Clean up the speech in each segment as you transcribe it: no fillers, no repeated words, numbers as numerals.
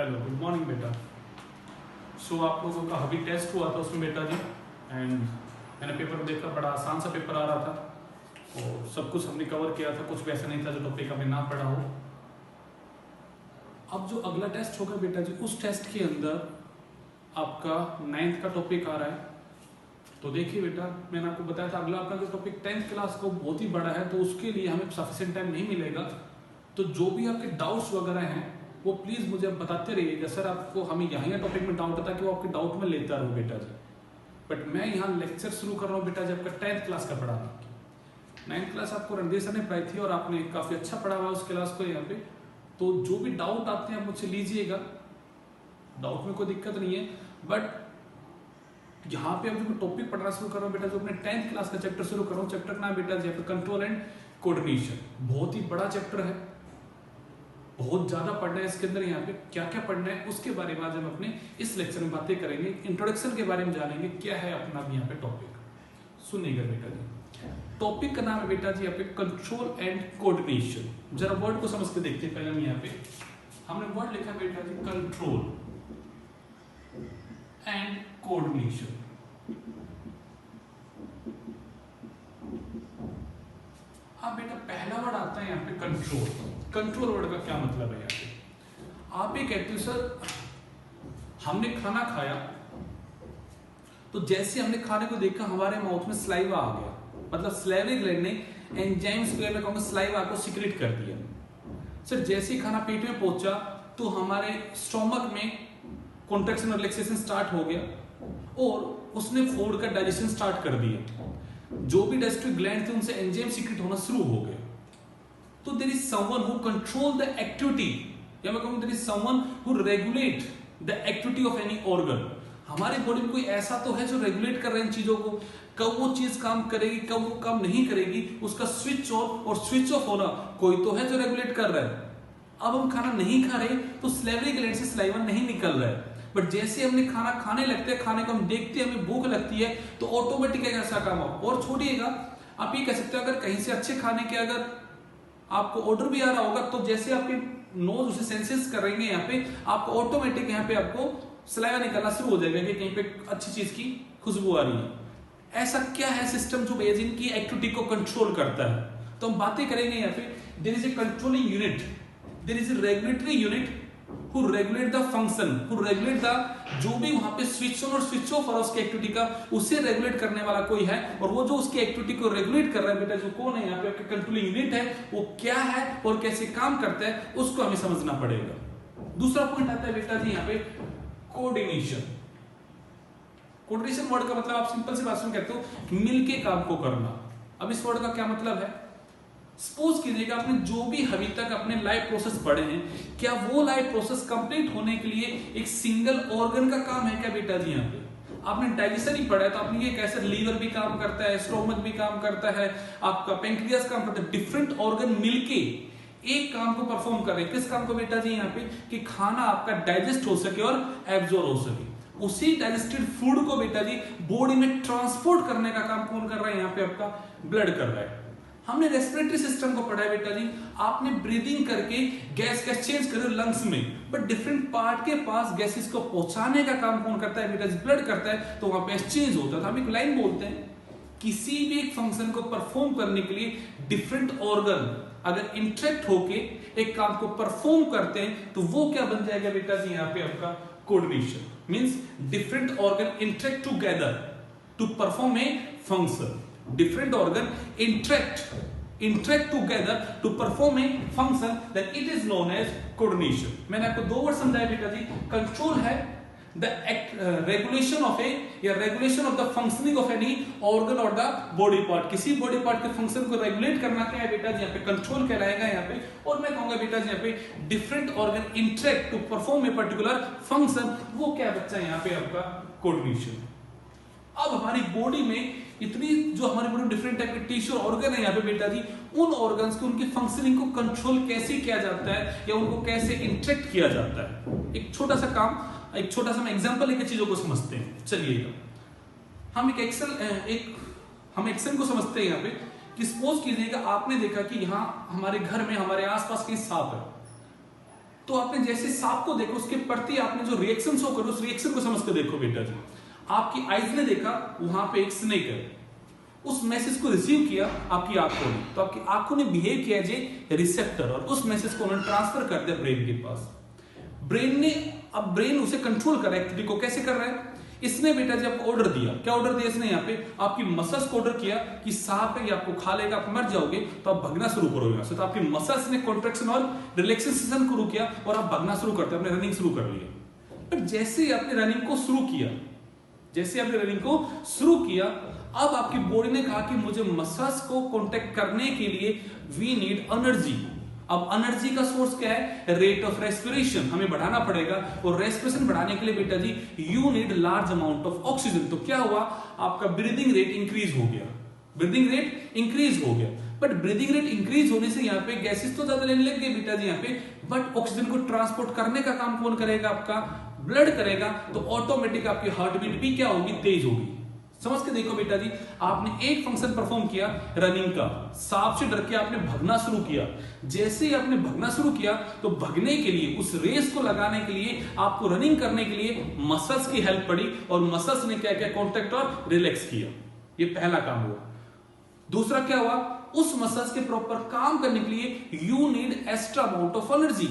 Hello, good morning बेटा। सो आप लोगों का अभी टेस्ट हुआ था उसमें बेटा जी, एंड मैंने पेपर देखा, बड़ा आसान सा पेपर आ रहा था और सब कुछ हमने कवर किया था, कुछ भी ऐसा नहीं था जो टॉपिक हमें ना पढ़ा हो। अब जो अगला टेस्ट होगा बेटा जी, उस टेस्ट के अंदर आपका 9th का टॉपिक आ रहा है। तो देखिए बेटा, मैंने आपको बताया था अगला आपका जो टॉपिक 10th क्लास का बहुत ही बड़ा है, तो उसके लिए हमें सफिशिएंट टाइम नहीं मिलेगा। तो जो भी आपके डाउट्स वगैरह हैं वो प्लीज मुझे बताते रहिएगा, सर आपको हमें यहाँ टॉपिक में डाउट था कि वो आपके डाउट में लेता रहूँ बेटा जी। बट मैं यहाँ लेक्चर शुरू कर रहा हूँ बेटा जी आपका 10th क्लास का पढ़ाना। 9th क्लास आपको रणधीर सर ने पढ़ाई थी और आपने काफी अच्छा पढ़ा हुआ उस क्लास को यहाँ पे। तो जो भी डाउट आते हैं आप मुझसे लीजिएगा, डाउट में कोई दिक्कत नहीं है। बट यहाँ पे अब जो टॉपिक पढ़ना शुरू कर रहा हूँ बेटा, जो अपने 10th क्लास का चैप्टर शुरू कर रहा हूँ, चैप्टर का नाम बेटा जी कंट्रोल एंड कोऑर्डिनेशन। बहुत ही बड़ा चैप्टर है, बहुत ज्यादा पढ़ना है इसके अंदर। यहाँ पे क्या क्या पढ़ना है उसके बारे में आज हम अपने इस लेक्चर में बातें करेंगे। इंट्रोडक्शन के बारे में जानेंगे, क्या है अपना भी यहाँ पे टॉपिक। सुनिएगा बेटा जी, टॉपिक का नाम है बेटा जी यहाँ पे कंट्रोल एंड कोऑर्डिनेशन। जरा वर्ड को समझ के देखते हैं। पहले हम यहाँ पे हमने वर्ड लिखा बेटा जी कंट्रोल एंड कोऑर्डिनेशन। अब बेटा पहला वर्ड आता है यहाँ पे कंट्रोल। कंट्रोल वर्ड का क्या मतलब है यहाँ पे? आप ये कहते हो सर हमने खाना खाया, तो जैसे हमने खाने को देखा हमारे माउथ में स्लाइवा आ गया, मतलब स्लाइवरी ग्लैंड ने एंजाइम्स को मैं कहूंगा स्लाइवा को सीक्रेट कर दिया। सर जैसे ही खाना पेट में पहुंचा तो हमारे स्टोमक में कॉन्ट्रैक्शन और रिलैक्सेशन स्टार्ट हो गया और उसने फूड का डाइजेशन स्टार्ट कर दिया। जो भी डाइजेस्टिव ग्लैंड थे उनसे एंजाइम सीक्रेट होना शुरू हो गए। तो there is someone who control the activity, या मैं कहूं there is someone who regulate the activity of any organ. हमारे बॉडी में कोई ऐसा तो है जो रेगुलेट कर रहे हैं इन चीजों को, कब वो चीज काम करेगी कब वो काम नहीं करेगी, उसका स्विच ऑन और स्विच ऑफ होना कोई तो है जो रेगुलेट कर रहा है। अब हम खाना नहीं खा रहे तो स्लाइवरी ग्लैंड से स्लाइवा नहीं निकल रहा है, बट जैसे हमने खाना खाने लगते हैं, खाने को हम देखते हैं, हमें भूख लगती है, तो ऑटोमेटिक ऐसा काम हो। और छोड़िएगा, आप ये कह सकते हो अगर कहीं से अच्छे खाने के अगर आपको ऑर्डर भी आ रहा होगा, तो जैसे आपके नोज उसे सेंसेस करेंगे यहाँ पे, आपको ऑटोमेटिक यहाँ पे आपको सलाइवा निकलना शुरू हो जाएगा कि कहीं पे अच्छी चीज की खुशबू आ रही है। ऐसा क्या है सिस्टम जो जिनकी एक्टिविटी को कंट्रोल करता है? तो हम बातें करेंगे यहाँ पे। There is a controlling unit, there is a regulatory unit who regulate the function, who regulate the जो भी वहां पे स्विच ऑन और स्विच ऑफ हो रहा उसकी एक्टिविटी का, उसे रेगुलेट करने वाला कोई है। और वो जो उसकी एक्टिविटी को रेगुलेट कर रहा है बेटा, जो कौन है यहाँ पे आपके कंट्रोलिंग यूनिट है, वो क्या है और कैसे काम करता है उसको हमें समझना पड़ेगा। दूसरा पॉइंट आता है बेटा जी यहाँ पे कोऑर्डिनेशन। कोऑर्डिनेशन वर्ड का मतलब आप सिंपल सी बात में कहते हो मिलके काम को करना। अब इस वर्ड का क्या मतलब है? सपोज कीजिएगा आपने जो भी अभी तक अपने लाइफ प्रोसेस पढ़े हैं, क्या वो लाइफ प्रोसेस कंप्लीट होने के लिए एक सिंगल ऑर्गन का काम है क्या बेटा जी? यहाँ पे आपने डाइजेशन ही पढ़ा है, तो आपने ये कैसे लीवर भी काम करता है, स्टोमक भी काम करता है, आपका पेंक्रियास काम करता है। डिफरेंट ऑर्गन मिलके एक काम को परफॉर्म कर रहे हैं। किस काम को बेटा जी? यहाँ पे कि खाना आपका डाइजेस्ट हो सके और एब्जॉर्ब हो सके। उसी डाइजेस्टेड फूड को बेटा जी बॉडी में ट्रांसपोर्ट करने का काम कौन कर रहा है? यहाँ पे आपका ब्लड कर रहा है। हमने रेस्पिरेटरी सिस्टम को पढ़ा है बेटा जी, आपने ब्रीदिंग करके गैस का एक्सचेंज कर लंग्स में, बट डिफरेंट पार्ट के पास गैसेस को पहुंचाने का काम कौन करता है बेटा जी? ब्लड करता है। तो वहां पे एक्सचेंज होता है। तो हम एक लाइन बोलते हैं, किसी भी एक फंक्शन को परफॉर्म करने के लिए डिफरेंट ऑर्गन अगर इंटरेक्ट होके एक काम को परफॉर्म करते हैं तो वो क्या बन जाएगा बेटा जी? यहाँ पे आपका coordination. Means different organ interact together to perform a function. Different organ interact together to perform a function, then it is known as coordination. मैंने आपको दो वर्ड समझाया बेटा जी। कंट्रोल है the regulation of a या regulation of the functioning of any organ or the body part। किसी body part के function को रेगुलेट करना क्या है बेटा जी? यहाँ पे कंट्रोल कहलाएगा यहाँ पे। और मैं कहूंगा बेटा जी यहाँ पे different organ interact to perform a particular function, वो क्या बच्चा यहाँ पे आपका कोऑर्डिनेशन। अब हमारी बॉडी में इतनी जो हमारे बॉडी में डिफरेंट टाइप के टिश्यू और ऑर्गन है यहाँ पे बेटा जी, उन ऑर्गन्स को उनकी फंक्शनिंग को कंट्रोल कैसे किया जाता है या उनको कैसे इंटरेक्ट किया जाता है। एक छोटा सा काम, एक छोटा सा एग्जांपल लेकर चीजों को समझते हैं। चलिएगा, हम हम एक्शन को समझते हैं यहाँ पे कि सपोज कीजिएगा आपने देखा कि यहाँ हमारे घर में हमारे आसपास कहीं सांप है, तो आपने जैसे सांप को देखो, उसके प्रति आपने जो रिएक्शन शो करो, उस रिएक्शन को समझ के देखो बेटा जी। आपकी आइज ने देखा वहां पे एक स्नेक है, उस मैसेज को रिसीव किया आपकी आंखों ने, तो आपकी आंखों ने बिहेव किया जे रिसेप्टर, और उस मैसेज को उन्होंने ट्रांसफर कर दिया ब्रेन के पास। ब्रेन ने, अब ब्रेन उसे कंट्रोल कर रहा है, एक्टिविटी को कैसे कर रहा है, इसने बेटा जी आपको ऑर्डर दिया। क्या ऑर्डर दिया इसने? यहाँ पे आपकी मसल्स को ऑर्डर किया कि सांप है ये आपको खा लेगा, आप मर जाओगे, तो आप भगना शुरू करो यहाँ से। तो आपकी मसल्स ने कॉन्ट्रैक्शन और रिलैक्सेशन शुरू किया और आप भगना शुरू करते, आपने रनिंग शुरू कर लिया। पर जैसे ही आपने रनिंग को शुरू किया, जैसे आपने रनिंग को शुरू किया, अब आपकी बॉडी ने कहा कि मुझे मसल्स को कांटेक्ट करने के लिए वी नीड एनर्जी। अब एनर्जी का सोर्स क्या है? रेट ऑफ रेस्पिरेशन, हमें बढ़ाना पड़ेगा, और रेस्पिरेशन बढ़ाने के लिए बेटा जी you need large amount of oxygen. तो क्या हुआ? आपका ब्रीदिंग रेट इंक्रीज हो गया, ब्रीदिंग रेट इंक्रीज हो गया। बट ब्रीदिंग रेट इंक्रीज होने से यहाँ पे गैसेस तो ज्यादा लेने लग गए बेटा जी यहाँ पे, बट ऑक्सीजन को ट्रांसपोर्ट करने का काम कौन करेगा? आपका ब्लड करेगा। तो ऑटोमेटिक आपकी हार्ट बीट भी क्या होगी? तेज होगी। समझ के देखो बेटा जी, आपने एक फंक्शन परफॉर्म किया रनिंग का, सांप से डर के आपने भगना शुरू किया। जैसे ही आपने भगना शुरू किया, तो भगने के लिए, उस रेस को लगाने के लिए, आपको रनिंग करने के लिए मसल्स की हेल्प पड़ी, और मसल्स ने क्या किया? कॉन्ट्रैक्ट और रिलैक्स किया। ये पहला काम हुआ। दूसरा क्या हुआ? उस मसल्स के प्रॉपर काम करने के लिए you need extra amount of energy.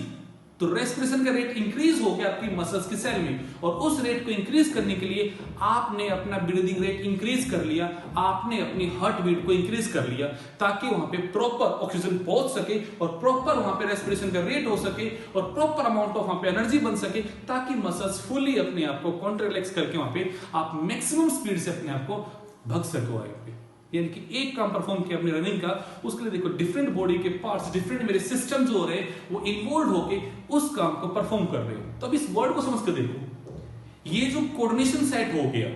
तो रेस्पिरेशन का रेट इंक्रीज हो गया आपकी मसल्स के सेल में, और उस रेट को इंक्रीज करने के लिए आपने अपना ब्रीदिंग रेट इंक्रीज कर लिया, आपने अपनी हार्ट बीट को इंक्रीज कर लिया, ताकि वहां पे प्रॉपर ऑक्सीजन पहुंच सके, और प्रॉपर वहां पे रेस्पिरेशन का रेट हो सके, और प्रॉपर अमाउंट ऑफ वहां पे एनर्जी बन सके, ताकि मसल्स फुली अपने आप को कॉन्ट्रैक्ट करके वहां पे आप मैक्सिमम स्पीड से अपने आप को भग सको। यानी कि एक काम परफॉर्म किया अपनी रनिंग का, उसके लिए देखो डिफरेंट बॉडी के पार्ट्स, डिफरेंट मेरे सिस्टम जो हो रहे हैं वो इन्वॉल्व होके उस काम को परफॉर्म कर रहे हो। तो अब इस वर्ड को समझ कर देखो, ये जो कोऑर्डिनेशन सेट हो गया,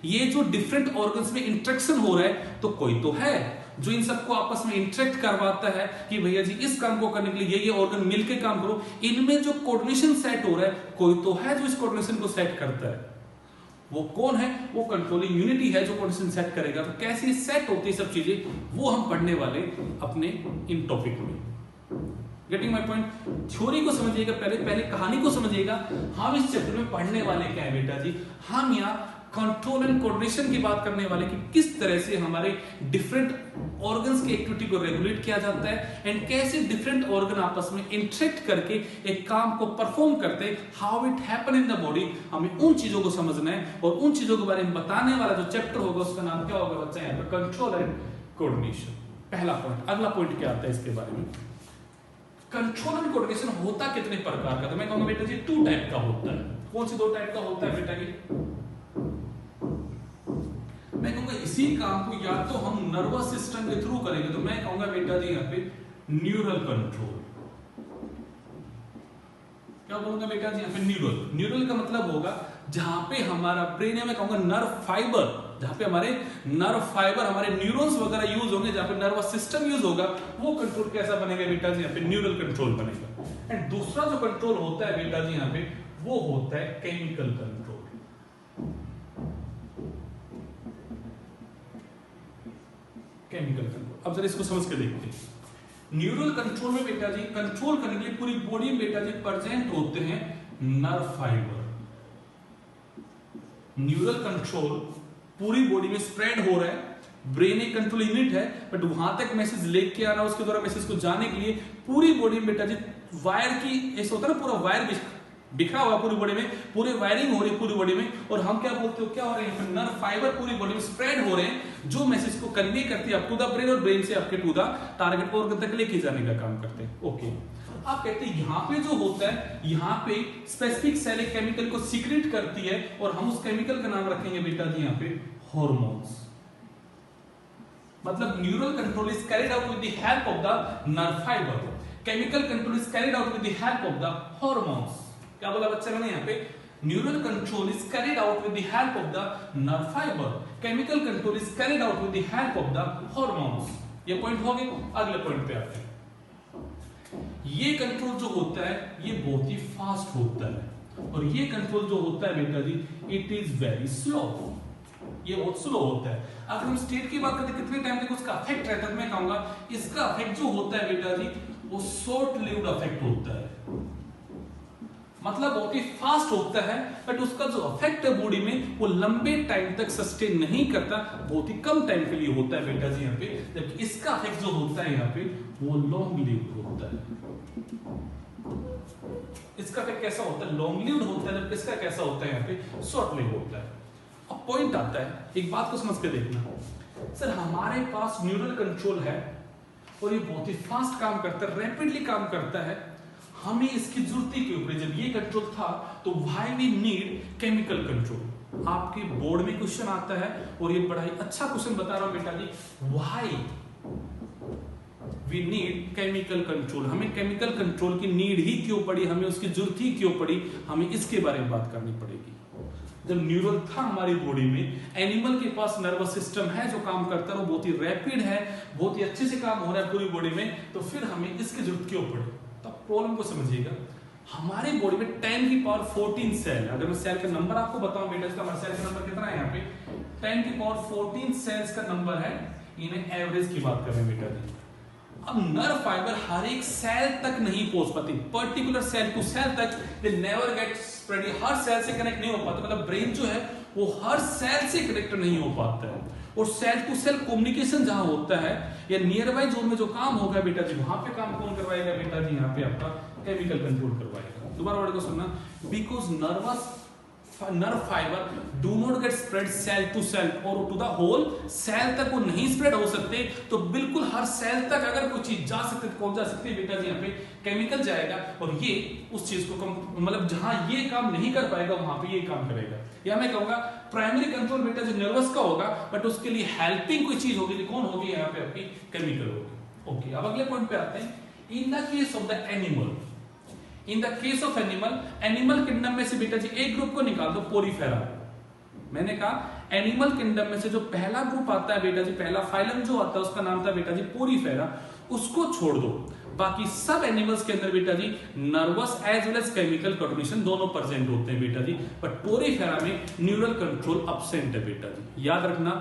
ये जो डिफरेंट ऑर्गन्स में इंटरेक्शन हो रहा है, तो कोई तो है जो इन सबको आपस में इंटरेक्ट करवाता है कि भैया जी इस काम को करने के लिए ये ऑर्गन मिलकर काम करो। इनमें जो कोऑर्डिनेशन सेट हो रहा है, कोई तो है जो इस कोऑर्डिनेशन को सेट करता है। वो कौन है? वो कंट्रोलिंग यूनिटी है जो कोऑर्डिनेशन सेट करेगा। तो कैसे सेट होती है सब चीजें, वो हम पढ़ने वाले अपने इन टॉपिक में। Getting my point? थ्योरी को समझिएगा, पहले कहानी को समझिएगा। हम इस चैप्टर में पढ़ने वाले क्या है बेटा जी? हम यहाँ कंट्रोल एंड कोऑर्डिनेशन की बात करने वाले कि किस तरह से हमारे डिफरेंट ऑर्गन्स की एक्टिविटी को रेगुलेट किया जाता है, एंड कैसे डिफरेंट ऑर्गन आपस में इंटरेक्ट करके एक काम को परफॉर्म करते हैं, how it happen in the body. हमें उन चीजों को समझना है, और उन चीजों के बारे में बताने वाला जो चैप्टर होगा उसका नाम क्या होगा बच्चा? यहाँ पर कंट्रोल एंड कोऑर्डिनेशन, पहला पॉइंट। अगला पॉइंट क्या आता है इसके बारे में? कंट्रोल एंड कोऑर्डिनेशन होता कितने प्रकार का? तो मैं कहूंगा बेटा जी 2 टाइप का होता है। कौन से 2 टाइप का होता है बेटा जी? मैं कहूंगा इसी काम को या तो हम नर्वस सिस्टम के थ्रू करेंगे, तो मैं कहूंगा बेटा जी यहाँ पे न्यूरल कंट्रोल। क्या बोलूंगा बेटा जी यहाँ पे? न्यूरल। न्यूरल का मतलब होगा जहां पे हमारा ब्रेन है, मैं कहूंगा नर्व फाइबर, जहां पे हमारे नर्व फाइबर, हमारे न्यूरॉन्स वगैरह यूज होंगे, जहां पे नर्वस सिस्टम यूज होगा, वो कंट्रोल कैसा बनेगा बेटा जी? यहाँ पे न्यूरल कंट्रोल बनेगा। एंड दूसरा जो कंट्रोल होता है बेटा जी यहाँ पे, वो होता है केमिकल कंट्रोल। Chemical control. अब जरा इसको समझ के देखते हैं। न्यूरल कंट्रोल में बेटा जी कंट्रोल करने के लिए पूरी बॉडी में बेटा जी प्रेजेंट होते हैं नर्व फाइबर। न्यूरल कंट्रोल पूरी बॉडी में स्प्रेड हो रहा है, ब्रेन एक कंट्रोल यूनिट है, बट वहां तक मैसेज लेके आ रहा है, उसके द्वारा मैसेज को जाने के लिए पूरी बॉडी में बेटा जी वायर की, ऐसा होता है ना, पूरा वायर बिखरा हुआ पूरी बॉडी में, पूरी वायरिंग हो रही है पूरी बॉडी में, और हम क्या बोलते हो, क्या हो रहे हैं? नर्व फाइबर पूरी बॉडी में स्प्रेड हो रहे हैं, जो मैसेज को कन्वे करती है अप टू द ब्रेन, और ब्रेन से आपके टू द टारगेट ऑर्गन तक लेके जाने का काम करते हैं। ओके, आप कहते हैं यहाँ पे जो होता है, यहाँ पे स्पेसिफिक सेल एक केमिकल को सीक्रेट करती है, और हम उस केमिकल का नाम रखेंगे बेटा जी यहाँ पे हार्मोन्स। मतलब neural control is carried out with the help of the nerve fibre, chemical control is carried out with the help of the hormones. क्या बोला बच्चा मैंने यहाँ पे? Neural control is carried out with the help of the nerve fibre, chemical control is carried out with the help of the hormones. ये point हो गए। अगले पॉइंट पे आते हैं। ये कंट्रोल जो होता है ये बहुत ही फास्ट होता है, और ये कंट्रोल जो होता है बेटा जी इट इज वेरी स्लो, ये बहुत स्लो होता है। अगर हम स्टेट की बात करते हैं कितने टाइम तक उसका अफेक्ट रहता है, मैं कहूंगा इसका अफेक्ट जो होता है बेटा जी वो शॉर्ट लिव्ड अफेक्ट होता है। मतलब बहुत ही फास्ट होता है, बट उसका जो इफेक्ट है बॉडी में वो लंबे टाइम तक सस्टेन नहीं करता, बहुत ही कम टाइम के लिए होता है बेटा जी यहाँ पे। जबकि इसका इफेक्ट जो होता है यहाँ पे वो लॉन्ग लिव्ड होता है। इसका इफेक्ट कैसा होता है? लॉन्ग लिव्ड होता है, जबकि इसका कैसा होता है यहाँ पे? शॉर्ट लिव्ड होता है। अब पॉइंट आता है, एक बात को समझ के देखना सर, हमारे पास न्यूरल कंट्रोल है और ये बहुत ही फास्ट काम करता है, रैपिडली काम करता है, हमें इसकी जरूरत ही क्यों पड़ी? जब ये कंट्रोल था तो why we need chemical control? आपके बोर्ड में क्वेश्चन आता है और ये बड़ा ही अच्छा क्वेश्चन बता रहा हूं बेटा जी, why we need chemical control? हमें केमिकल कंट्रोल की नीड ही क्यों पड़ी, हमें उसकी जरूरत ही क्यों पड़ी, हमें इसके बारे में बात करनी पड़ेगी। जब न्यूरल था हमारी बॉडी में, एनिमल के पास नर्वस सिस्टम है जो काम करता है, वो बहुत ही रैपिड है, बहुत ही अच्छे से काम हो रहा है पूरी बॉडी में, तो फिर हमें इसकी जरूरत क्यों पड़ी? तब प्रॉब्लम को समझिएगा, हमारी बॉडी में 10 की पावर 14 सेल, अगर मैं सेल का नंबर आपको बताऊं बेटा, इसका हमारा सेल का नंबर कितना है यहाँ पे? 10 की पावर 14 सेल्स का नंबर है, इन्हें एवरेज की बात कर रहे हैं बेटा जी। अब नर्व फाइबर हर एक सेल तक नहीं पहुंच पाती, पर्टिकुलर सेल टू सेल तक दे नेवर गेट स्प्रेड, हर सेल से कनेक्ट नहीं हो पाता, मतलब ब्रेन जो है वो हर सेल से कनेक्ट नहीं हो पाता है। और सेल टू सेल कम्युनिकेशन जहां होता है या नियर बाय जोन में जो काम होगा बेटा जी, वहां पे काम कौन करवाएगा बेटा जी? यहाँ पे आपका केमिकल कंट्रोल करवाएगा। दोबारा वर्ड को सुनना, because nerve fibre do not get spread cell to cell और टू द होल सेल तक वो नहीं स्प्रेड हो सकते, तो बिल्कुल हर सेल तक अगर कोई चीज जा सकती है, कौन जा सकती है बेटा जी? यहाँ पे केमिकल जाएगा और ये उस चीज को मतलब जहां ये काम नहीं कर पाएगा वहां पे ये काम करेगा। या मैं कहूंगा प्राइमरी कंट्रोल बेटा जो नर्वस का होगा, बट उसके लिए हेल्पिंग कोई चीज होगी, कौन होगी? यहाँ पे आपकी केमिकल होगी। ओके, अब अगले पॉइंट पे आते हैं। इन the case of the animal, in the case of animal kingdom में से बेटा जी एक ग्रुप को निकाल दो, पोरीफेरा। मैंने कहा एनिमल किंगडम में से जो पहला ग्रुप आता है बेटा जी, पहला फाइलम जो आता है उसका नाम था बेटा जी पोरीफेरा, उसको छोड़ दो। बाकी सब एनिमल्स के अंदर बेटा जी nervous as well as chemical coordination दोनों प्रेजेंट होते हैं बेटा जी, बट पोरीफेरा में न्यूरल कंट्रोल अब्सेंट है बेटा जी। याद रखना,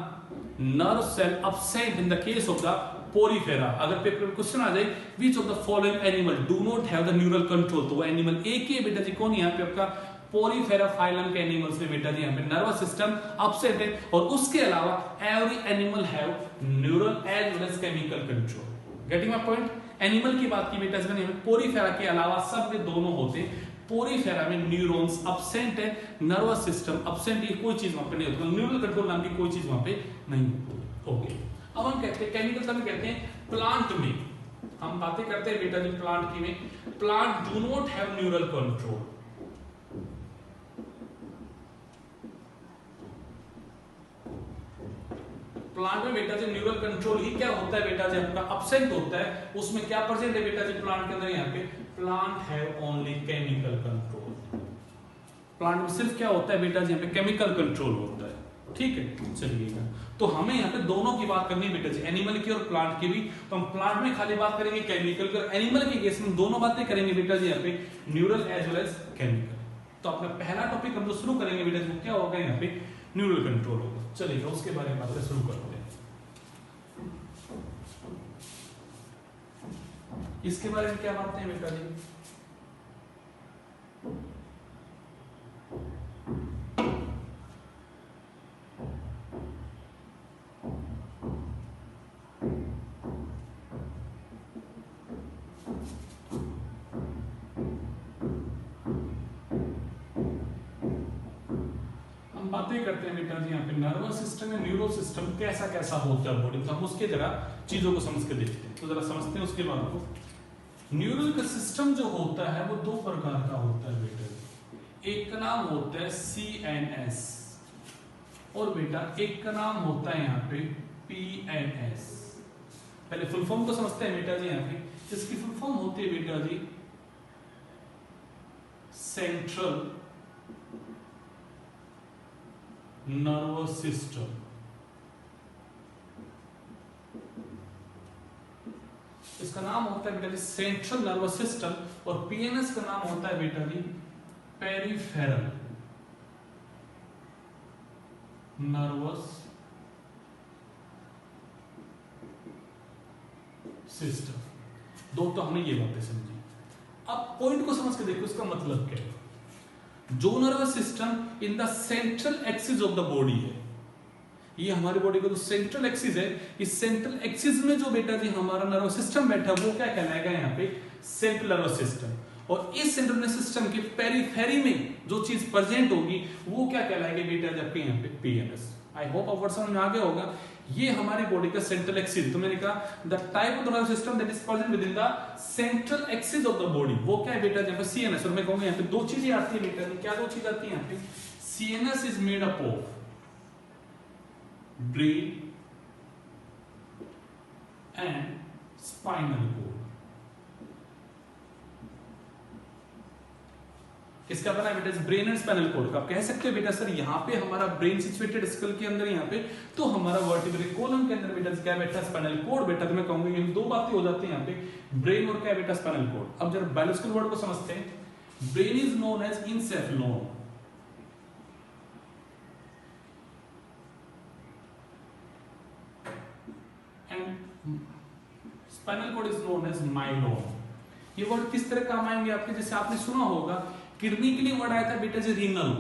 nerve cell absent in the case of the Porifera. अगर पेपर में क्वेश्चन आ जाए which of the following animal do not have the neural control, तो वो एनिमल एक ही है बेटा जी, कौन? यहाँ पे आपका पोरीफेरा फाइलम के एनिमल्स में बेटा जी यहाँ पे नर्वस सिस्टम अपसेट है, और उसके अलावा every animal have neural as well as chemical control. Getting my point? Animal की बात की बेटा जी, पोरीफेरा के अलावा सब में दोनों होते हैं। पोरीफेरा में न्यूरॉन्स अपसेंट है, नर्वस सिस्टम अपसेंट है, कोई चीज वहां पे नहीं होती, न्यूरल कंट्रोल नाम की कोई चीज वहां पे नहीं होती। ओके, अब हम कहते हैं केमिकल में कहते हैं प्लांट में, हम बातें करते हैं बेटा जी प्लांट की में, plant do not have neural control. Plant में बेटा जी न्यूरल कंट्रोल ही क्या होता है बेटा जी? आपका अपसेंट होता है। उसमें क्या प्रेजेंट है बेटा जी प्लांट के अंदर? यहाँ पे plant have only chemical control. Plant में सिर्फ क्या होता है बेटा जी? यहाँ पे केमिकल कंट्रोल होता है। ठीक है, चलिएगा, तो हमें यहाँ पे दोनों की बात करनी है बेटा जी, एनिमल की और प्लांट की भी। तो हम प्लांट में खाली बात करेंगे केमिकल की, और एनिमल के केस में दोनों बातें करेंगे बेटा जी यहाँ पे, neural as well as chemical. तो अपना पहला टॉपिक हम जो शुरू करेंगे बेटा जी, क्या होगा? यहाँ पे न्यूरल कंट्रोल होगा। चलिएगा, उसके बारे में बातें शुरू करते हैं। इसके बारे में क्या बातें हैं बेटा जी? बातें करते हैं बेटा जी यहाँ पे नर्वस सिस्टम या न्यूरो सिस्टम कैसा कैसा होता है बॉडी में, हम उसके जरा चीजों को समझ के देखते हैं। तो जरा समझते हैं उसके बाद को। न्यूरल का सिस्टम जो होता है वो दो प्रकार का होता है बेटा जी, एक का नाम होता है CNS और बेटा एक का नाम होता है यहाँ पे PNS। पहले फुल फॉर्म को समझते हैं बेटा जी यहाँ पे, जिसकी फुल फॉर्म होती है बेटा जी सेंट्रल नर्वस सिस्टम। इसका नाम होता है बेटा जी सेंट्रल नर्वस सिस्टम, और पीएनएस का नाम होता है बेटा जी पेरिफेरल नर्वस सिस्टम। दो तो हमने ये बातें समझी। अब पॉइंट को समझ के देखो इसका मतलब क्या है। जो nervous system in the central axis of the body है, ये हमारी बॉडी का जो सेंट्रल एक्सिस है, इस सेंट्रल एक्सिस में जो बेटा जी हमारा नर्वस सिस्टम बैठा है वो क्या कहलाएगा यहाँ पे सेंट्रल नर्वस सिस्टम। और इस सेंट्रल नर्वस सिस्टम के पेरिफेरी में जो चीज प्रेजेंट होगी वो क्या कहलाएगी बेटा जबकि यहाँ पे पीएनएस। आई होप आप समझ में आ गया होगा। ये हमारी बॉडी का सेंट्रल एक्सिस, तो मैंने कहा the type of nervous system that is present with in the central axis of the body, वो क्या है बेटा यहाँ पे सीएनएस। और मैं कहूंगा यहाँ पे दो चीजें आती है बेटा, क्या दो चीज आती है यहाँ पे, CNS is made up of brain and spinal code. किसका बना है बेटा, ब्रेन एंड स्पाइनल कोड का। आप कह सकते हो बेटा सर यहाँ पे हमारा ब्रेन सिचुएटेड स्कल के अंदर यहाँ पे, तो हमारा वर्टिब्रल कॉलम के अंदर बेटा क्या बैठा स्पाइनल कोड बेटा। तो मैं कहूंगा ये दो बातें हो जाती हैं यहाँ पे, ब्रेन और क्या बेटा स्पाइनल कोड। अब जरा बायोलॉजिकल वर्ड को समझते हैं। Brain is known as encephalon, and spinal cord is known as myelon. ये वर्ड किस तरह काम आएंगे आपके, जैसे आपने सुना होगा किडनी के लिए वर्ड आया था बेटा जी रीनल,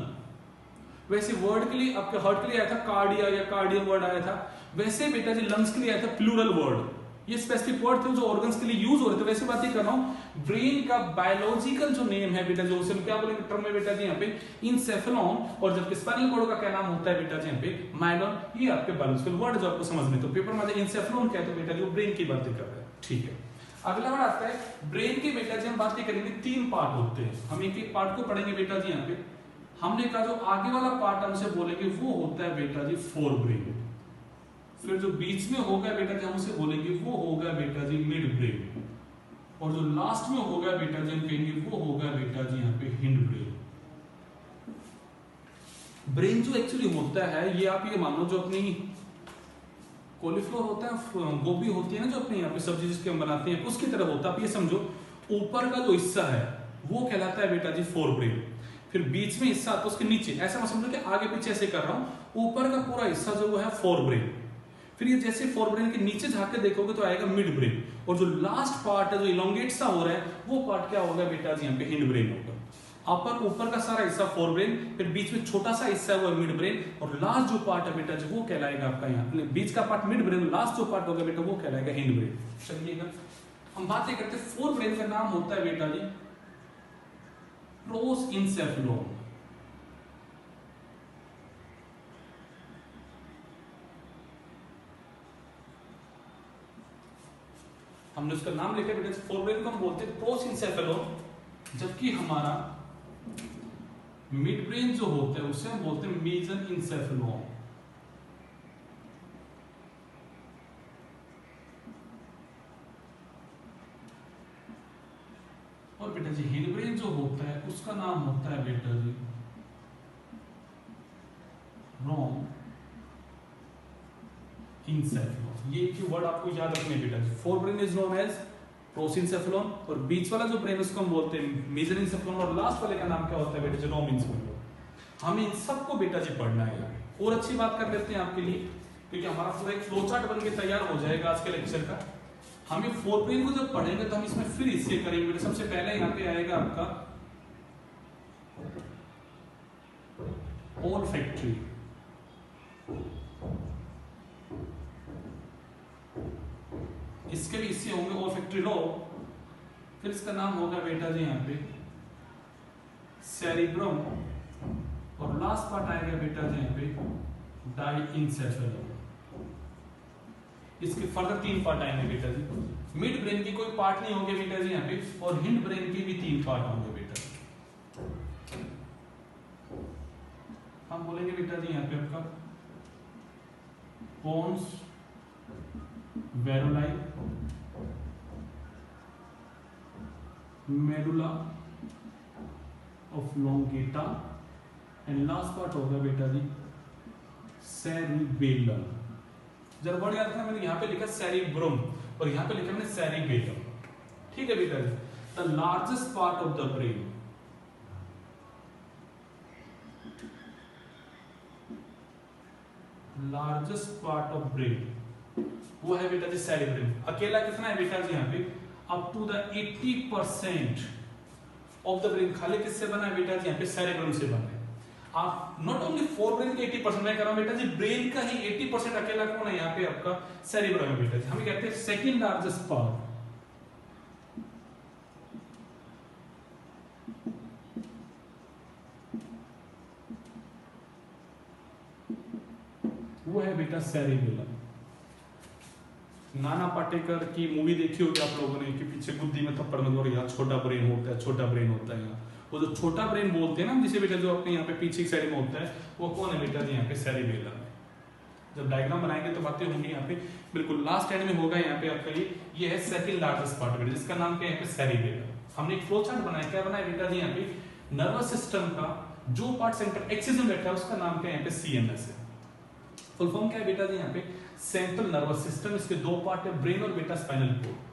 वैसे वर्ड के लिए आपके हार्ट के लिए आया था कार्डिया या कार्डियम वर्ड आया था, वैसे बेटा जी लंग्स के लिए आया था प्लूरल वर्ड। ये स्पेसिफिक वर्ड थे जो ऑर्गन्स के लिए यूज हो रहे थे। वैसे बात ही कर रहा हूं, ब्रेन का बायोलॉजिकल जो नेम है बेटा जो, उसे क्या बोलेंगे टर्म में बेटा जी यहाँ पे इंसेफेलॉन, और जबकि स्पाइनल कोड का क्या नाम होता है बेटा जी यहाँ पे माइलॉन। ये आपके बायोलॉजिकल वर्ड जो आपको समझ में, तो पेपर में इंसेफेलॉन क्या है तो बेटा जो ब्रेन की बातें कर रहे हैं, ठीक है। अगला वर्ड आता है ब्रेन के बेटा जी, हम बात करेंगे तीन पार्ट होते हैं, हम एक एक पार्ट को पढ़ेंगे बेटा जी यहाँ पे। हमने कहा जो आगे वाला पार्ट हमसे बोलेंगे वो होता है बेटा जी फोर ब्रेन, फिर जो बीच में होगा बेटा जी हम उसे बोलेंगे वो होगा बेटा जी मिड ब्रेन, और जो लास्ट में होगा बेटा जी हम कहेंगे वो होगा बेटा जी यहाँ पे हिंड ब्रेन। ब्रेन जो एक्चुअली होता है, ये आप ये मान लो जो अपनी कॉलीफ्लावर होता है, गोभी होती है ना जो अपने यहाँ पे सब्जी जिसके हम बनाते हैं, उसकी तरह होता है। आप ये समझो ऊपर का जो हिस्सा है वो कहलाता है बेटा जी फोर ब्रेन, फिर बीच में हिस्सा आता है उसके नीचे, ऐसा मैं समझो कि आगे पीछे ऐसे कर रहा हूं, ऊपर का पूरा हिस्सा जो है फोर ब्रेन, फिर ये जैसे फोर ब्रेन के नीचे झांक के देखोगे तो आएगा मिड ब्रेन, और जो लास्ट पार्ट है जो इलोंगेट सा हो रहा है वो पार्ट क्या होगा बेटा जी यहाँ पे हिंड ब्रेन होगा। ऊपर का सारा हिस्सा फोर ब्रेन, फिर बीच में छोटा सा हिस्सा है वो मिड ब्रेन, और लास्ट जो पार्ट है बेटा जी वो कहलाएगा आपका यहाँ, बीच का पार्ट मिड ब्रेन, लास्ट जो पार्ट होगा बेटा वो कहलाएगा हिंड ब्रेन। चलिएगा हम बातें करते हैं, फोर ब्रेन का नाम होता है बेटा जी प्रोसेंसेफेलॉन। हमने उसका नाम लिखा बेटा फोर ब्रेन को हम बोलते हैं प्रोसेंसेफेलॉन, जबकि हमारा मिड ब्रेन जो होता है उसे हम बोलते हैं मेसेनसेफेलॉन। और बेटा जी हिंड ब्रेन जो होता है उसका नाम होता है बेटा जी रोम इंसेफेलॉन। ये की वर्ड आपको याद रखने बेटा जी, forebrain is known as prosencephalon, और बीच वाला जो ब्रेन उसको हम बोलते हैं मेसेनसेफेलॉन, और लास्ट वाले का नाम क्या होता है बेटा जी रोम इंसेफेलॉन। हमें इन सबको बेटा जी पढ़ना है। और अच्छी बात कर लेते हैं आपके लिए, क्योंकि हमारा पूरा एक फ्लो चार्ट बन के तैयार हो जाएगा आज के लेक्चर का। हमें फोर ब्रेन को जब पढ़ेंगे तो हम इसमें फिर इससे करेंगे। सबसे पहले यहाँ पे आएगा आपका ओल्फैक्टरी, इसके भी इससे होंगे ओल्फैक्टरी लोब, फिर इसका नाम होगा बेटा जी यहाँ पे सेरिब्रम, और लास्ट पार्ट आएगा बेटा जी यहाँ पे डाइंसेफेलॉन। इसके फर्दर तीन पार्ट आएंगे बेटा जी। मिड ब्रेन की कोई पार्ट नहीं होंगे बेटा जी यहाँ पे, और हिंड ब्रेन के भी तीन पार्ट होंगे बेटा। हम बोलेंगे बेटा जी यहाँ पे आपका pons Varolii, medulla oblongata, and last part होगा बेटा जी सेरिबेलम। जरा वर्ड याद रखना, मैंने यहाँ पे लिखा सेरिब्रम और यहाँ पे लिखा मैंने सेरिबेलम, ठीक है बेटा जी। The largest part of the brain, largest part of brain वो है बेटा जी सेरिब्रम। अकेला कितना है बेटा जी यहाँ पे, up to the 80% of the brain खाली किससे बना है बेटा जी, यहाँ पे सेरेब्रम से बना है। आप नॉट ओनली फोर ब्रेन के 80% मैं कह रहा हूं बेटा जी, ब्रेन का ही 80% अकेला कौन है यहाँ पे आपका सेरेब्रम है बेटा जी। हम कहते हैं सेकंड लार्जेस्ट पार्ट, वो है बेटा सेरेबेलम। नाना पाटेकर की मूवी देखी होगी आप लोगों ने कि पीछे बुद्धि में थप्पड़ में बोल, यहाँ छोटा ब्रेन होता है, छोटा ब्रेन होता है। यहाँ वो जो छोटा ब्रेन बोलते हैं ना जिसे बेटा, जो अपने यहाँ पे पीछे की साइड में होता है, वो कौन है बेटा जी, यहाँ पे सेरेबेलम है। जब डायग्राम बनाएंगे तो बातें होंगी यहाँ पे, बिल्कुल लास्ट एंड में होगा यहाँ पे आपका ये है सेकंड लार्जेस्ट पार्ट बेटा, जिसका नाम क्या है यहाँ पे सेरेबेलम। हमने एक फ्लो चार्ट बनाया, क्या बनाया बेटा जी, यहाँ पे नर्वस सिस्टम का जो पार्ट सेंट्रल एक्सिस में बैठा है उसका नाम क्या है यहाँ पे सीएनएस है। फुल फॉर्म क्या है बेटा जी यहाँ पे, सेंट्रल नर्वस सिस्टम। इसके दो पार्ट है, ब्रेन और बेटा स्पाइनल कोर्ड।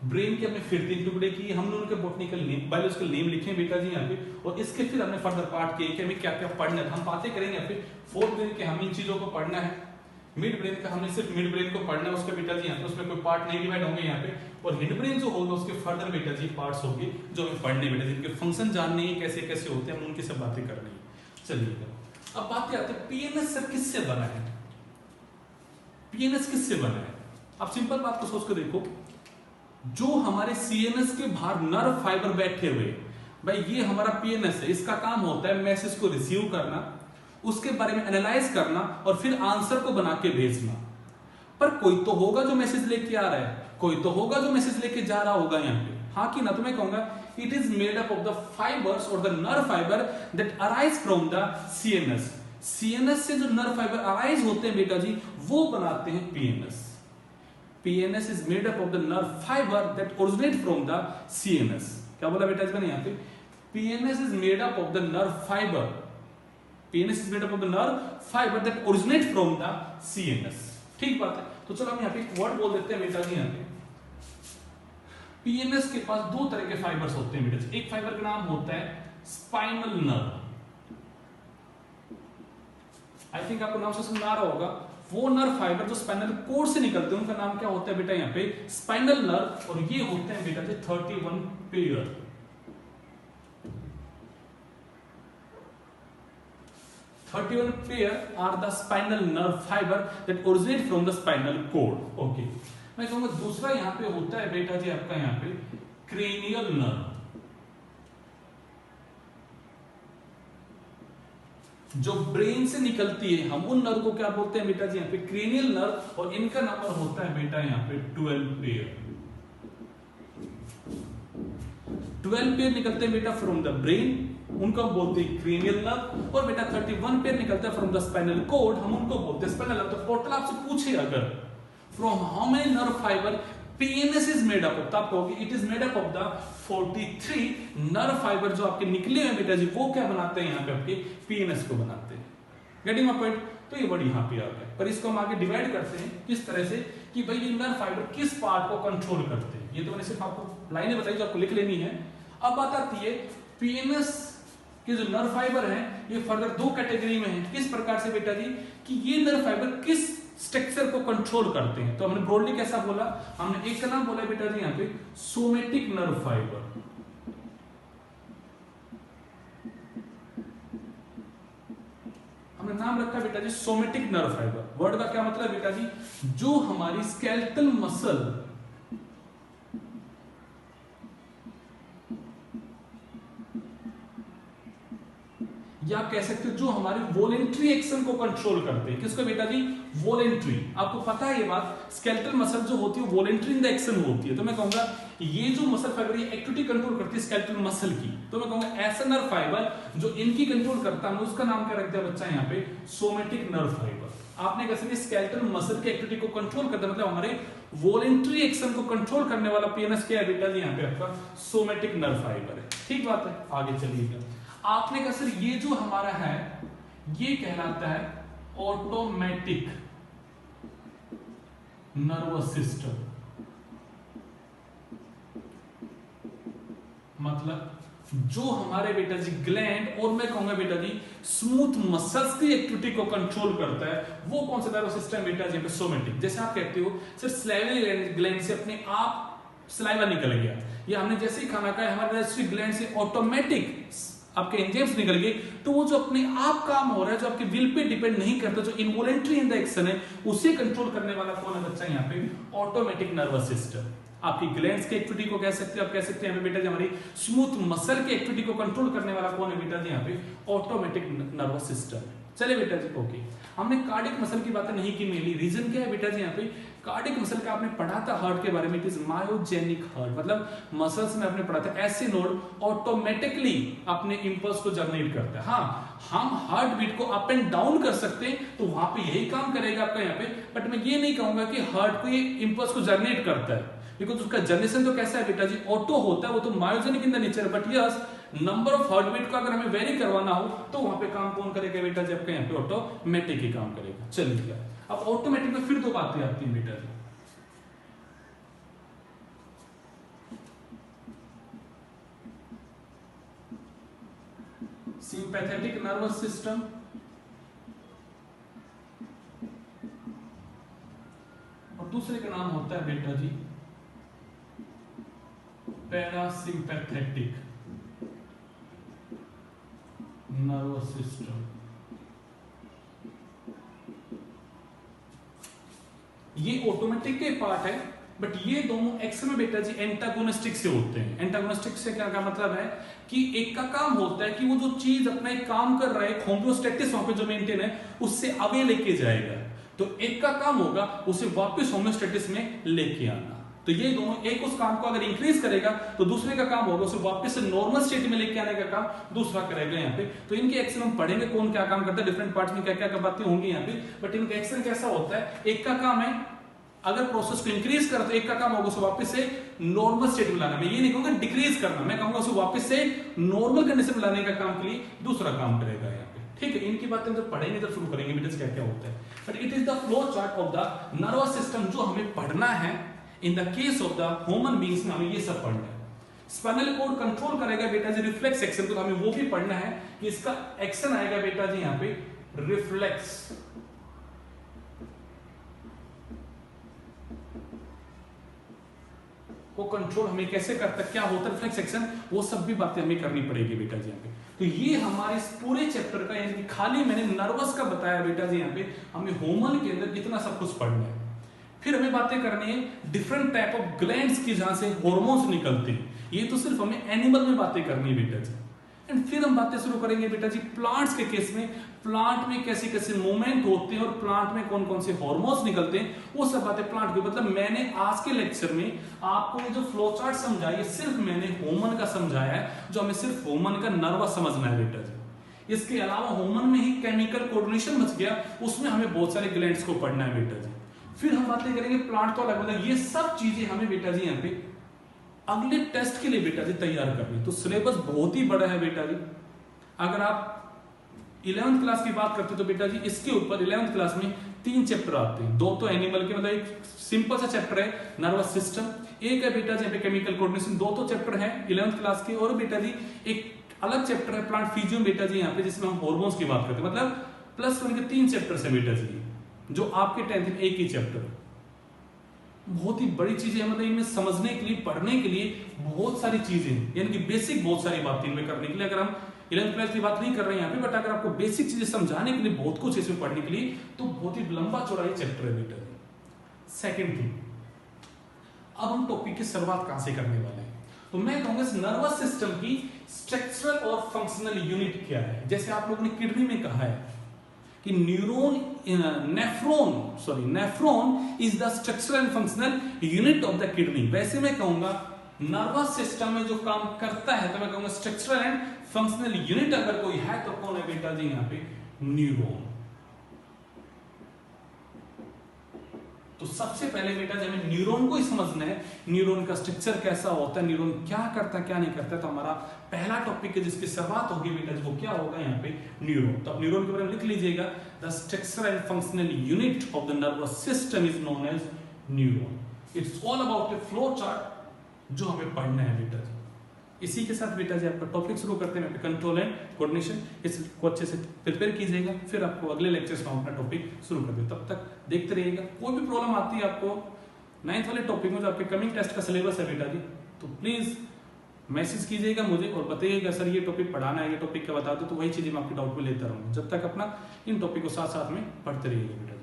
ब्रेन के हमने फिर 3 टुकड़े किए, हमने उनके बॉटनिकल नेम, बायोलॉजिकल नेम लिखे हैं बेटा जी यहाँ पे, और इसके फिर हमने फर्दर पार्ट किए कि हमें क्या क्या पढ़ना है। हम बातें करेंगे यहाँ पे फोर्थ ब्रेन के, हम इन चीजों को पढ़ना है। मिड ब्रेन का हमने सिर्फ मिड ब्रेन को पढ़ना है, उसके बेटा जी यहाँ पे उसमें कोई पार्ट नहीं डिवाइड होंगे यहाँ पे, और हिंड ब्रेन जो होगा उसके फर्दर बेटा जी पार्ट्स होंगे जो हमें पढ़ने बेटा, जिनके फंक्शन जानने हैं कैसे कैसे होते हैं, हम उनकी सब बातें करनी है। चलिए अब बात आते हैं पीएनएस सर किससे बना है, पीएनएस किससे बना है। आप सिंपल बात को सोच कर देखो, जो हमारे सीएनएस के बाहर नर्व फाइबर बैठे हुए, भाई ये हमारा पीएनएस है, इसका काम होता है मैसेज को रिसीव करना, उसके बारे में एनालाइज करना और फिर आंसर को बना के भेजना। पर कोई तो होगा जो मैसेज लेके आ रहा है, कोई तो होगा जो मैसेज लेके जा रहा होगा यहाँ पे, हाँ कि ना। तो मैं कहूंगा it is made up of the fibres और the nerve fibre that arise from the CNS. CNS से जो नर्व फाइबर अराइज होते हैं बेटा जी, वो बनाते हैं PNS. PNS is made up of the nerve fiber that originate from the CNS. क्या बोला बेटा इसमें यहाँ पे, PNS is made up of the nerve fiber. PNS is made up of the nerve fiber that originate from the CNS. ठीक बात है। तो चलो हम यहाँ पे एक वर्ड बोल देते हैं बेटा जी यहाँ पे, PNS के पास दो तरह के फाइबर्स होते हैं बेटा जी। एक फाइबर का नाम होता है स्पाइनल नर्व। आई थिंक आपको नाम से समझ आ रहा होगा। वो नर्व फाइबर जो स्पाइनल कोड से निकलते हैं उनका नाम क्या होता है बेटा यहाँ पे, स्पाइनल नर्व। और ये होते हैं बेटा जी 31 pair. 31 pair are the spinal nerve fibre that originate from the spinal cord. Okay, मैं कहूंगा दूसरा यहाँ पे होता है बेटा जी आपका यहाँ पे क्रेनियल नर्व, जो ब्रेन से निकलती है। हम उन नर्व को क्या बोलते हैं बेटा जी यहाँ पे क्रेनियल नर्व, और इनका नंबर होता है बेटा यहाँ पे 12 पेयर। 12 पेयर निकलते हैं बेटा फ्रॉम द ब्रेन, उनको बोलते हैं क्रेनियल नर्व। और बेटा 31 पेयर निकलता है फ्रॉम द स्पाइनल कोड, हम उनको बोलते हैं स्पाइनल नर्व। तो टोटल आपसे पूछे अगर from how many nerve fibre PNS is made up of, तो आप कहोगे it is made up of the 43 nerve fibre जो आपके निकले हैं बेटा जी, वो क्या बनाते हैं यहाँ पे आपके PNS को बनाते हैं। Getting my point. तो ये वर्ड यहाँ पे आ गया, पर इसको हम आगे डिवाइड करते हैं किस तरह से कि भाई ये नर्व फाइबर किस पार्ट को कंट्रोल करते हैं। ये तो मैंने सिर्फ आपको लाइनें बताई जो आपको लिख लेनी है। अब बात आती है PNS के जो नर्व फाइबर हैं, ये फर्दर दो कैटेगरी में है। किस प्रकार से बेटा जी कि ये नर्व फाइबर किस स्ट्रक्चर को कंट्रोल करते हैं। तो हमने ब्रॉडली कैसा बोला, हमने एक का नाम बोला बेटा जी यहाँ पे सोमेटिक नर्व फाइबर। हमने नाम रखा बेटा जी सोमेटिक नर्व फाइबर। वर्ड का क्या मतलब बेटा जी, जो हमारी स्केलेटल मसल या कह सकते हो जो हमारी वॉलेंट्री एक्शन को कंट्रोल करते हैं। किसको बेटा जी, वॉलेंट्री। आपको पता है ये बात, स्केलेटल मसल जो होती है वॉलेंट्री इन द एक्शन होती है। तो मैं कहूंगा ये जो मसल फाइबर ये एक्टिविटी कंट्रोल करती है स्केलेटल मसल की। तो मैं कहूंगा ऐसा नर्व फाइबर जो इनकी कंट्रोल करता है, उसका नाम क्या रख दिया बच्चा यहाँ पे, सोमेटिक नर्व फाइबर। आपने कैसे स्केलेटल मसल की एक्टिविटी को कंट्रोल करता है, मतलब हमारे वॉलेंट्री एक्शन को कंट्रोल करने वाला PNS क्या है बेटा जी यहाँ पे आपका सोमेटिक नर्व फाइबर है। ठीक बात है, आगे चलिएगा। आपने कहा सर ये जो हमारा है ये कहलाता है ऑटोमेटिक नर्वस सिस्टम। मतलब जो हमारे बेटा जी ग्लैंड और मैं कहूंगा बेटा जी स्मूथ मसल्स की एक्टिविटी को कंट्रोल करता है, वो कौन सा नर्वस सिस्टम बेटा जी सोमेटिक। जैसे आप कहते हो सर सलाइवरी ग्लैंड से अपने आप सलाइवा निकल गया, या हमने जैसे ही खाना खाया हमारे डाइजेस्टिव ग्लैंड से ऑटोमेटिक आपके एंजाइम्स निकल गए, तो वो जो अपने आप काम हो रहा है, जो आपके विल पे डिपेंड नहीं करता, जो इनवॉलेंटरी इन द एक्शन है, उसे कंट्रोल करने वाला कौन है बच्चा? यहाँ पे ऑटोमेटिक नर्वस सिस्टम। आपकी ग्लैंड्स की एक्टिविटी को कह सकते हैं, आप कह सकते हैं यहाँ पे बेटा जी हमारी स्मूथ मसल की एक्टिविटी को कंट्रोल करने वाला कौन है बेटा जी? यहाँ पे ऑटोमेटिक नर्वस सिस्टम। चले बेटा जी, ओके। हमने कार्डियक मसल की बातें नहीं की मेनली, रीजन क्या है बेटा जी? यहाँ पे कार्डियक मसल का आपने पढ़ा था हार्ट के बारे में, इट इज मायोजेनिक हार्ट, मतलब मसल्स में आपने पढ़ा था ऐसे नोड ऑटोमेटिकली अपने इंपल्स को जनरेट करता है। हाँ, हम हार्ट बीट को अप एंड डाउन कर सकते हैं, तो वहां पे यही काम करेगा आपका यहाँ पे, बट मैं ये नहीं कहूंगा कि हार्ट को ये इंपल्स को जनरेट करता है, बिकॉज उसका जनरेशन तो कैसा है बेटा जी? ऑटो होता है, वो तो myogenic in the nature, but yes number of heart beat को अगर हमें वेरी करवाना हो तो वहां पे काम कौन करेगा बेटा जी? आपका यहाँ पे ऑटोमेटिक ही काम करेगा। चलिए अब ऑटोमेटिक में फिर दो बातें आती हैं बेटा जी। सिंपैथेटिक नर्वस सिस्टम और दूसरे का नाम होता है बेटा जी पैरासिम्पैथेटिक नर्वस सिस्टम। ये ऑटोमेटिक के पार्ट है, बट ये दोनों एक्शन में बेटा जी एंटागोनिस्टिक से होते हैं। एंटागोनिस्टिक से क्या मतलब है कि एक का काम होता है कि वो जो चीज अपना एक काम कर रहा है, होम्योस्टेटिस वहां पे जो मेंटेन है उससे अवे लेके जाएगा, तो एक का काम होगा उसे वापस होम्योस्टेटिस में लेके आना। तो ये दोनों, एक उस काम को अगर इंक्रीज करेगा तो दूसरे का काम होगा उसे वापस से नॉर्मल स्टेट में लेके आने का काम दूसरा करेगा यहाँ पे। तो इनके एक्शन हम पढ़ेंगे कौन क्या काम करता है, डिफरेंट पार्ट्स में क्या क्या बातें होंगी यहाँ पे, बट इनका एक्शन कैसा होता है? एक का काम है अगर प्रोसेस को इंक्रीज करा तो एक का काम होगा उसे वापस से नॉर्मल स्टेट में लाना। मैं ये नहीं कहूंगा डिक्रीज करना, मैं कहूंगा उसे वापस से नॉर्मल कंडीशन में लाने का काम के लिए दूसरा काम करेगा यहाँ पे। ठीक है, इनकी बातें जब पढ़ेंगे तब शुरू करेंगे बेटा क्या क्या होता है, but it is the flow chart of the nervous system जो हमें पढ़ना है। इन the case of the human beings में हमें ये सब पढ़ना है। स्पाइनल कॉर्ड कंट्रोल करेगा बेटा जी रिफ्लेक्स एक्शन, तो हमें वो भी पढ़ना है कि इसका एक्शन आएगा बेटा जी यहाँ पे रिफ्लेक्स। को कंट्रोल हमें कैसे करता है, क्या होता है रिफ्लेक्स एक्शन, वो सब भी बातें हमें करनी पड़ेगी बेटा जी यहाँ पे। तो ये हमारे इस पूरे चैप्टर का, यानी कि खाली मैंने नर्वस का बताया बेटा जी यहाँ पे, हमें ह्यूमन के अंदर इतना सब कुछ पढ़ना है। फिर हमें बातें करनी है डिफरेंट टाइप ऑफ ग्लैंड्स की जहां से हार्मोन्स निकलते हैं, ये तो सिर्फ हमें एनिमल में बातें करनी है बेटा जी। एंड फिर हम बातें शुरू करेंगे बेटा जी प्लांट्स के केस में, प्लांट में कैसे कैसे मूवमेंट होते हैं और प्लांट में कौन कौन से हार्मोन्स निकलते हैं, वो सब बातें प्लांट की। मतलब मैंने आज के लेक्चर में आपको ये जो फ्लो चार्ट समझाया, सिर्फ मैंने ह्यूमन का समझाया है, जो हमें सिर्फ ह्यूमन का नर्वस समझना है बेटा जी। इसके अलावा ह्यूमन में ही केमिकल कोऑर्डिनेशन बच गया, उसमें हमें बहुत सारे ग्लैंड्स को पढ़ना है बेटा जी। फिर हम बातें करेंगे प्लांट तो अलग, मतलब ये सब चीजें हमें बेटा जी यहाँ पे अगले टेस्ट के लिए बेटा जी तैयार करनी। तो सिलेबस बहुत ही बड़ा है बेटा जी। अगर आप 11th क्लास की बात करते हो तो बेटा जी इसके ऊपर 11th क्लास में 3 चैप्टर आते हैं, 2 तो एनिमल के, मतलब एक सिंपल सा चैप्टर है नर्वस सिस्टम, एक है बेटा जी केमिकल कोऑर्डिनेशन, 2 तो चैप्टर है 11th क्लास के, और बेटा जी एक अलग चैप्टर है प्लांट फिजियोम बेटा जी यहाँ पे, जिसमें हम हार्मोन्स की बात करते हैं। मतलब +1 के 3 चैप्टर है बेटा जी, जो आपके 10th में एक ही चैप्टर। बहुत ही बड़ी चीजें है, मतलब इनमें समझने के लिए, पढ़ने के लिए बहुत सारी चीजें, यानी कि बेसिक बहुत सारी बातें इनमें करने के लिए। अगर हम 11th क्लास की बात नहीं कर रहे हैं यहाँ पे, बट अगर आपको बेसिक चीजें समझाने के लिए बहुत कुछ इसमें पढ़ने के लिए, तो बहुत ही लंबा चौड़ा ये चैप्टर है बेटा। सेकेंड थिंग, अब हम टॉपिक की शुरुआत कहां से करने वाले हैं, तो मैं कहूंगा इस नर्वस सिस्टम की स्ट्रक्चरल और फंक्शनल यूनिट क्या है। जैसे आप लोगों ने किडनी में कहा है कि nephron is the structural and functional unit of the kidney. वैसे मैं कहूंगा नर्वस सिस्टम में जो काम करता है, तो मैं कहूंगा स्ट्रक्चरल एंड फंक्शनल यूनिट अगर कोई है तो कौन है बेटा जी यहाँ पे? न्यूरॉन। तो सबसे पहले बेटा जी हमें न्यूरॉन को ही समझना है, न्यूरॉन का स्ट्रक्चर कैसा होता है, न्यूरॉन क्या करता है क्या नहीं करता है। तो हमारा पहला टॉपिक है जिसकी शुरुआत होगी बेटा जी, वो क्या होगा यहाँ पे? न्यूरॉन। तो आप न्यूरॉन के बारे में लिख लीजिएगा, the structure and functional unit of the nervous system is known as neuron. It's all about a flow chart जो हमें पढ़ना है बेटा जी। इसी के साथ बेटा जी आपका टॉपिक शुरू करते हैं कंट्रोल एंड कोऑर्डिनेशन। इसको अच्छे से प्रिपेयर कीजिएगा, फिर आपको अगले लेक्चर्स में अपना टॉपिक शुरू कर दें। तब तक देखते रहिएगा। कोई भी प्रॉब्लम आती है आपको 9th वाले टॉपिक में, जो आपके कमिंग टेस्ट का सिलेबस है बेटा जी, तो प्लीज़ मैसेज कीजिएगा मुझे और बताइएगा सर ये टॉपिक पढ़ाना है, ये टॉपिक क्या बता दो, तो वही चीज़ें मैं आपके डाउट में लेता रहूँगा। जब तक अपना इन टॉपिक को साथ साथ में पढ़ते रहिएगा बेटा।